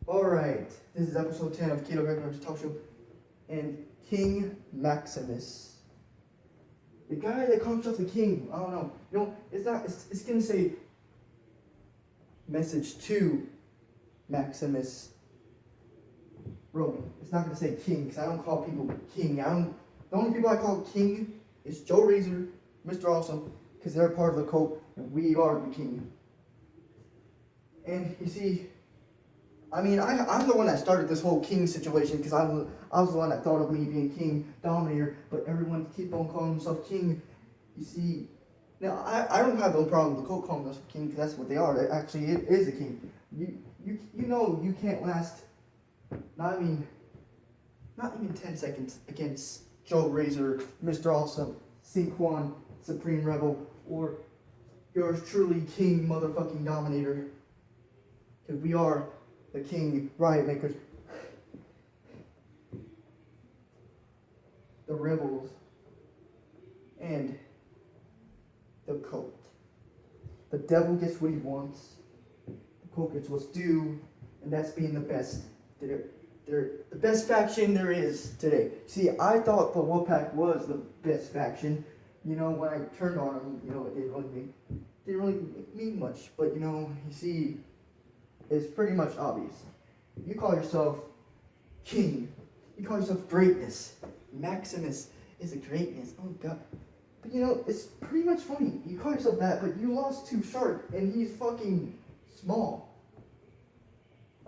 Alright, this is episode 10 of Keto Regular's Talk Show. And King Maximus. The guy that calls himself the king, I don't know. It's gonna say message to Maximus Roman. It's not gonna say king, because I don't call people king. The only people I call king is Joe Razor, Mr. Awesome, because they're part of the cult, and we are the king. And you see, I'm the one that started this whole king situation, because I was the one that thought of me being king, dominator, but everyone keep on calling themselves king. You see, now I don't have no problem with the cult calling themselves king, because that's what they are. It is a king. You can't last, not even 10 seconds against Joe Razor, Mr. Awesome, Sinquan, Supreme Rebel, or yours truly, King Motherfucking Dominator. Because we are the King Riot Makers, the Rebels, and the cult. The devil gets what he wants, the cult gets what's due, and that's being the best. They're the best faction there is today. See, I thought the Wolfpack was the best faction. When I turned on them, it didn't really mean much. But you see, it's pretty much obvious. You call yourself king. You call yourself greatness. Maximus is a greatness. Oh God. But it's pretty much funny. You call yourself that, but you lost to Shark, and he's fucking small.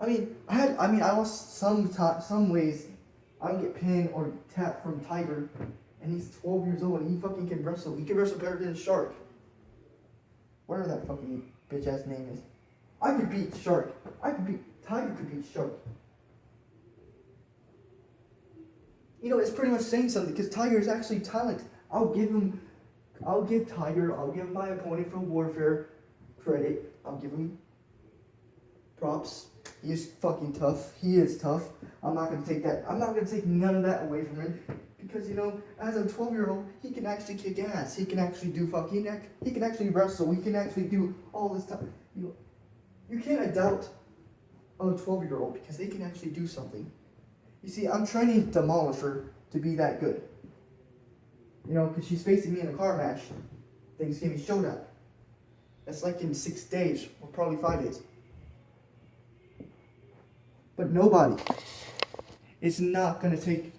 I lost some ways. I would get pinned or tapped from Tiger, and he's 12 years old, and he fucking can wrestle. He can wrestle better than Shark. Whatever that fucking bitch ass name is. I could beat Shark. Tiger could beat Shark. It's pretty much saying something, because Tiger is actually talented. I'll give my opponent from Warfare credit. I'll give him props. He is fucking tough. He is tough. I'm not gonna take that. I'm not gonna take none of that away from him, because as a 12-year-old, he can actually kick ass. He can actually do he can actually wrestle. He can actually do all this stuff. You can't doubt a 12-year-old, because they can actually do something. You see, I'm training Demolisher to be that good. Because she's facing me in a car match, Thanksgiving Showdown. That's like in 6 days, or probably 5 days. But nobody is not going to take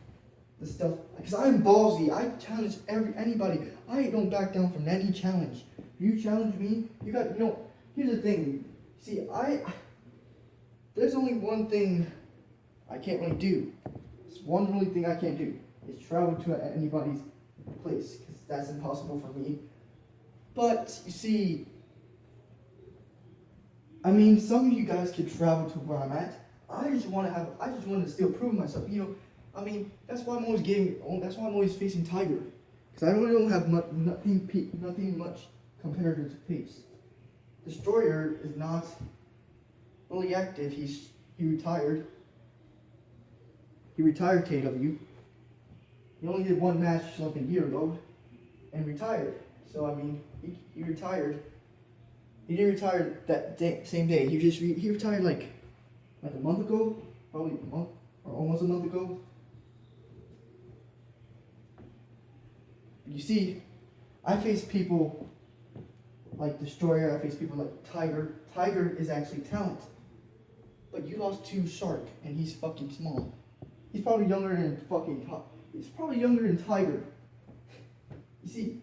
the stuff, because I'm ballsy. I challenge anybody. I don't back down from any challenge. You challenge me, here's the thing. See, there's only one thing I can't really do. There's one really thing I can't do. Is travel to anybody's place, because that's impossible for me. But, you see, some of you guys could travel to where I'm at. I just want to still prove myself. That's why I'm always facing Tiger, because I really don't have nothing much compared to pace. Destroyer is not really active. He retired. He retired KW. He only did one match like a year ago, and retired. So he retired. He didn't retire that same day. He retired like a month ago, probably a month or almost a month ago. You see, I face people like Destroyer. I face people like Tiger. Tiger is actually talented, but you lost to Shark, and he's fucking small. He's probably younger than Tiger. You see,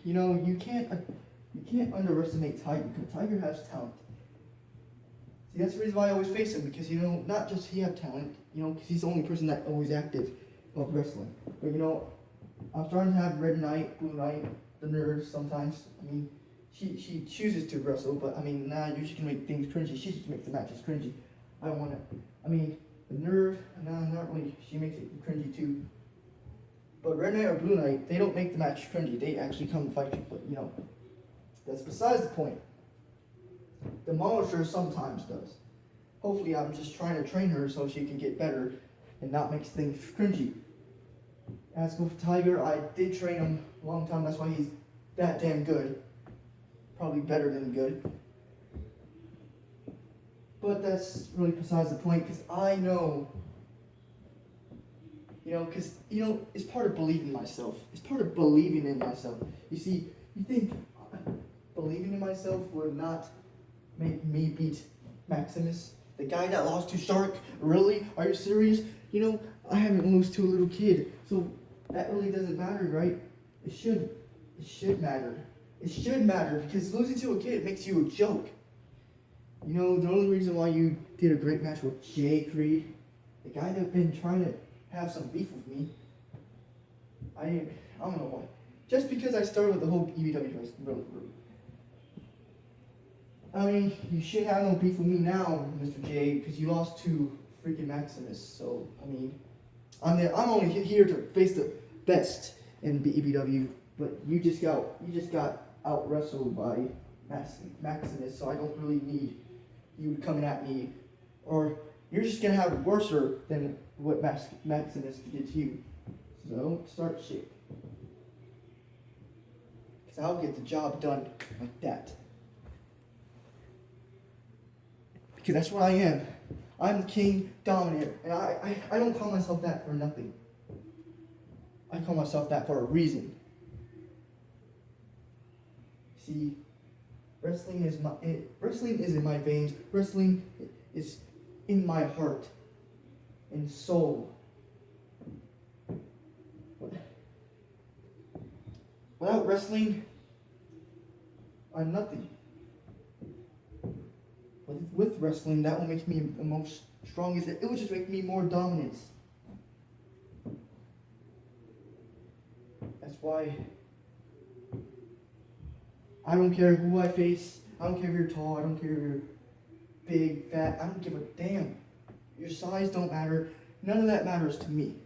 you can't underestimate Tiger, because Tiger has talent. See, that's the reason why I always face him, because not just he have talent, because he's the only person that's always active of wrestling. But I'm starting to have Red Knight, Blue Knight, the nerds sometimes. She chooses to wrestle, but you're just gonna make things cringy. She just makes the matches cringy. I don't want to. The nerd, not really. She makes it cringy too. But Red Knight or Blue Knight, they don't make the match cringy. They actually come and fight you. But that's besides the point. Demolisher sometimes does. Hopefully, I'm just trying to train her so she can get better and not make things cringy. As for Tiger, I did train him a long time. That's why he's that damn good. Probably better than good. But that's really besides the point, because I know, because, it's part of believing in myself. It's part of believing in myself. You see, you think believing in myself would not make me beat Maximus? The guy that lost to Shark? Really? Are you serious? I haven't lost to a little kid, so that really doesn't matter, right? It should. It should matter. It should matter, because losing to a kid makes you a joke. The only reason why you did a great match with Jay Creed, the guy that's been trying to have some beef with me, I don't know why. Just because I started with the whole EBW choice, really. I mean, you should have no beef with me now, Mr. J, because you lost to freaking Maximus. So, I mean, I'm only here to face the best in EBW, but you just got out wrestled by Maximus, so I don't really need you coming at me, or you're just gonna have it worse than what Maximus did to you. So don't start shit, because I'll get the job done like that. Because that's what I am. I'm the king dominator, and I don't call myself that for nothing. I call myself that for a reason. See, wrestling is in my veins. Wrestling is in my heart and soul. Without wrestling, I'm nothing. With wrestling, that will make me the most strongest. It will just make me more dominant. That's why I don't care who I face. I don't care if you're tall. I don't care if you're big, fat. I don't give a damn. Your size don't matter. None of that matters to me.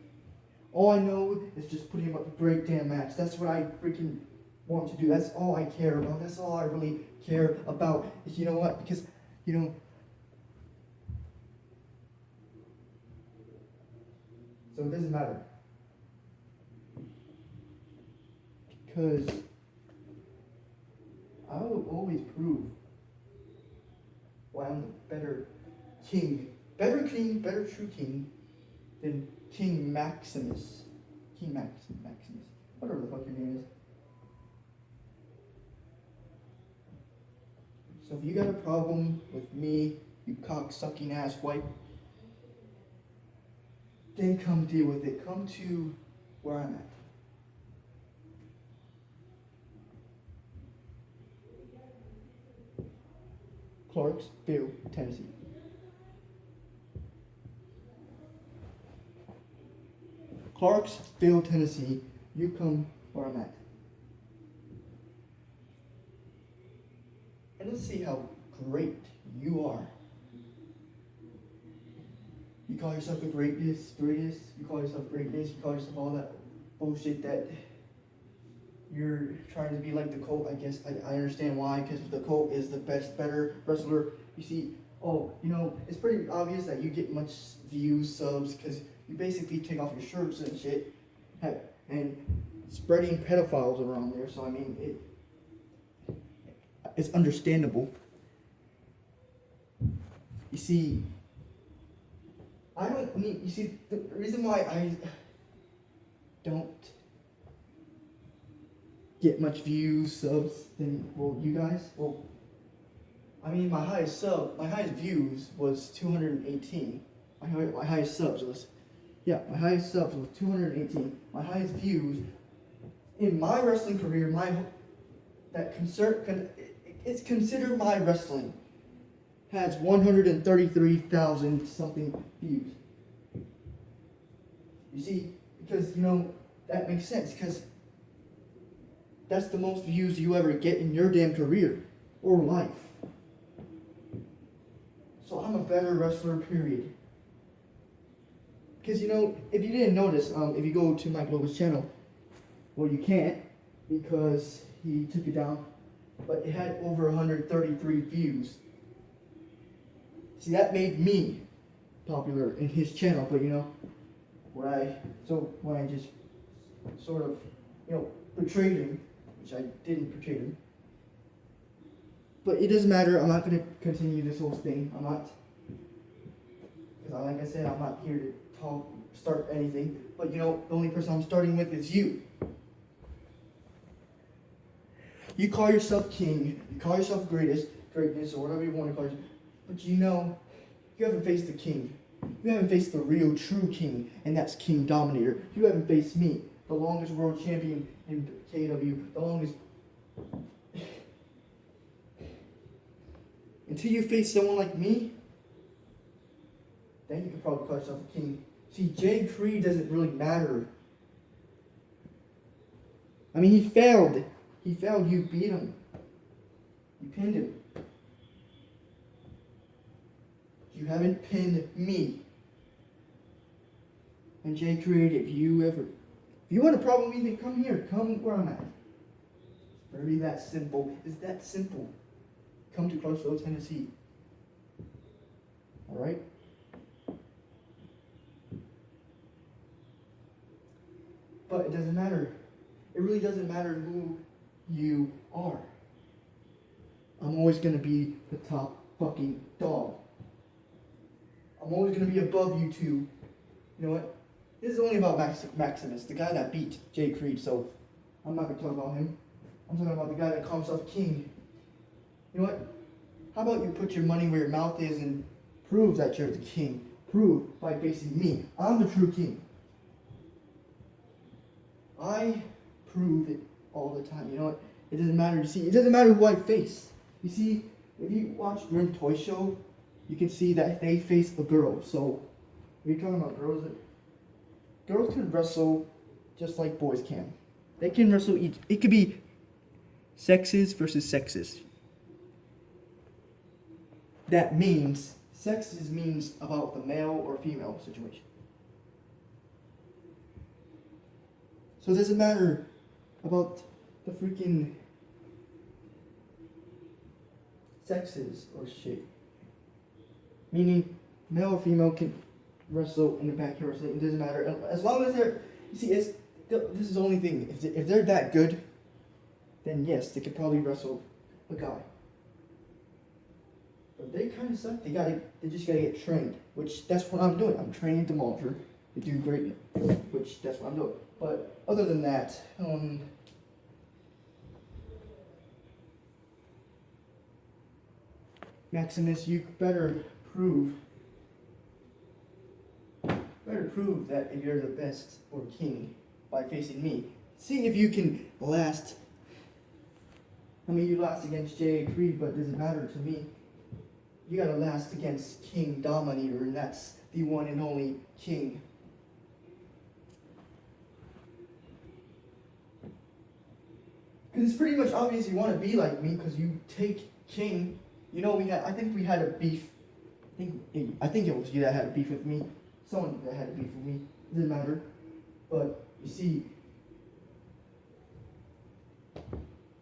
All I know is just putting up a great damn match. That's what I freaking want to do. That's all I care about. That's all I really care about. You know what? Because, so it doesn't matter. Because I will always prove why I'm the better king. Better king, better true king than King Maximus. Maximus. Whatever the fuck your name is. So if you got a problem with me, you cock-sucking ass wipe, then come deal with it. Come to where I'm at. Clarksville, Tennessee. Clarksville, Tennessee. You come where I'm at. And let's see how great you are. You call yourself the greatest, you call yourself greatness, you call yourself all that bullshit that you're trying to be like the Colt. I guess I understand why, because the Colt is the better wrestler. You see, it's pretty obvious that you get much views, subs, because you basically take off your shirts and shit, and spreading pedophiles around there. So I mean, it's understandable. You see, the reason why I don't get much views, subs than, you guys, I mean, my highest views was 218. My highest subs was 218. My highest views in my wrestling career, it's considered my wrestling, has 133,000 something views. You see, because, that makes sense, because that's the most views you ever get in your damn career or life. So I'm a better wrestler, period. Because, if you didn't notice, if you go to Mike Logan's channel, you can't, because he took it down, but it had over 133 views. See, that made me popular in his channel, but when I just sort of, portrayed him, which I didn't portray him. But it doesn't matter. I'm not going to continue this whole thing. I'm not Because like I said, I'm not here to start anything. But you know, the only person I'm starting with is you. You call yourself king, you call yourself greatness, or whatever you want to call yourself. But you know, you haven't faced the king. You haven't faced the real, true king, and that's King Dominator. You haven't faced me, the longest world champion in KW, the longest. Until you face someone like me, then you can probably call yourself a king. See, Jay Creed doesn't really matter. I mean, he failed. He failed. You beat him. You pinned him. You haven't pinned me. And Jay Creed, if you want a problem with me, then come here. Come where I'm at. It's very that simple. It's that simple. Come to Clarksville, Tennessee. Alright? But it doesn't matter. It really doesn't matter who you are. I'm always going to be the top fucking dog. I'm always going to be above you two. You know what? This is only about Maximas, the guy that beat Jay Creed, so I'm not going to talk about him. I'm talking about the guy that calls himself king. You know what? How about you put your money where your mouth is and prove that you're the king? Prove by facing me. I'm the true king. I prove it all the time. You know what? It doesn't matter. You see, it doesn't matter who I face. You see, if you watch Grim Toy Show, you can see that they face a girl. So, if you're talking about girls, girls can wrestle just like boys can. They can wrestle each. It could be sexes versus sexes. That means sexes means about the male or female situation. So it doesn't matter about the freaking sexes or shit. Meaning, male or female can wrestle in the backyard wrestling. It doesn't matter. As long as they're, you see, this is the only thing. If they're that good, then yes, they could probably wrestle a guy. But they kind of suck. They just gotta get trained. Which that's what I'm doing. I'm training Demolisher to do great. Which that's what I'm doing. But other than that, Maximus, you better prove that if you're the best or king by facing me. See if you can last. I mean, you last against Jay Creed, but it doesn't matter to me. You gotta last against King Dominator, and that's the one and only king. Because it's pretty much obvious you want to be like me, because you take king. You know, I think we had a beef. I think it was you that had a beef with me. Someone that had a beef with me. It doesn't matter. But, you see,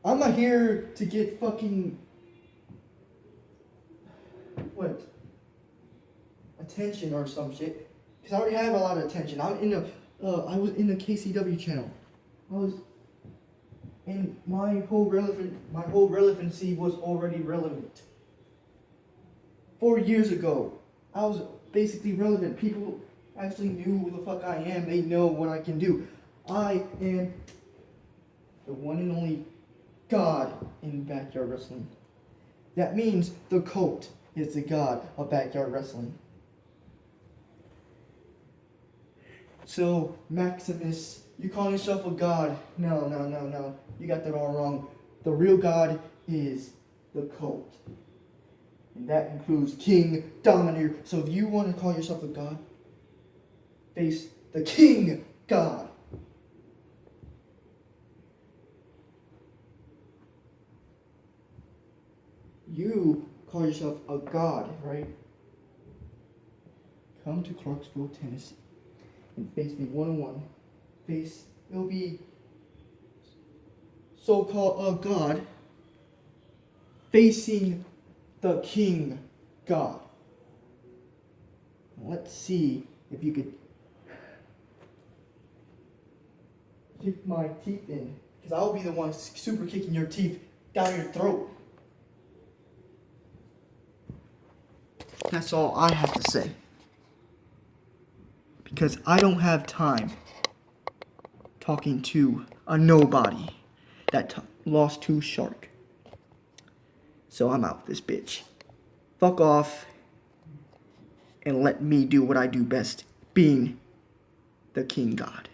I'm not here to get fucking, attention or some shit. Because I already have a lot of attention. I was in the KCW channel. And my whole relevancy was already relevant. 4 years ago, I was basically relevant. People actually knew who the fuck I am. They know what I can do. I am the one and only God in backyard wrestling. That means the cult is the god of backyard wrestling. So, Maximus, you call yourself a god? No. You got that all wrong. The real god is the cult. And that includes King Dominator. So if you want to call yourself a god, face the King God. You call yourself a god, right? Come to Clarksville, Tennessee, and face me one-on-one. It'll be so-called a god facing the King God. Let's see if you could kick my teeth in, because I'll be the one super kicking your teeth down your throat. That's all I have to say. because I don't have time talking to a nobody that lost to shark. So I'm out this bitch. Fuck off and let me do what I do best, being the king god.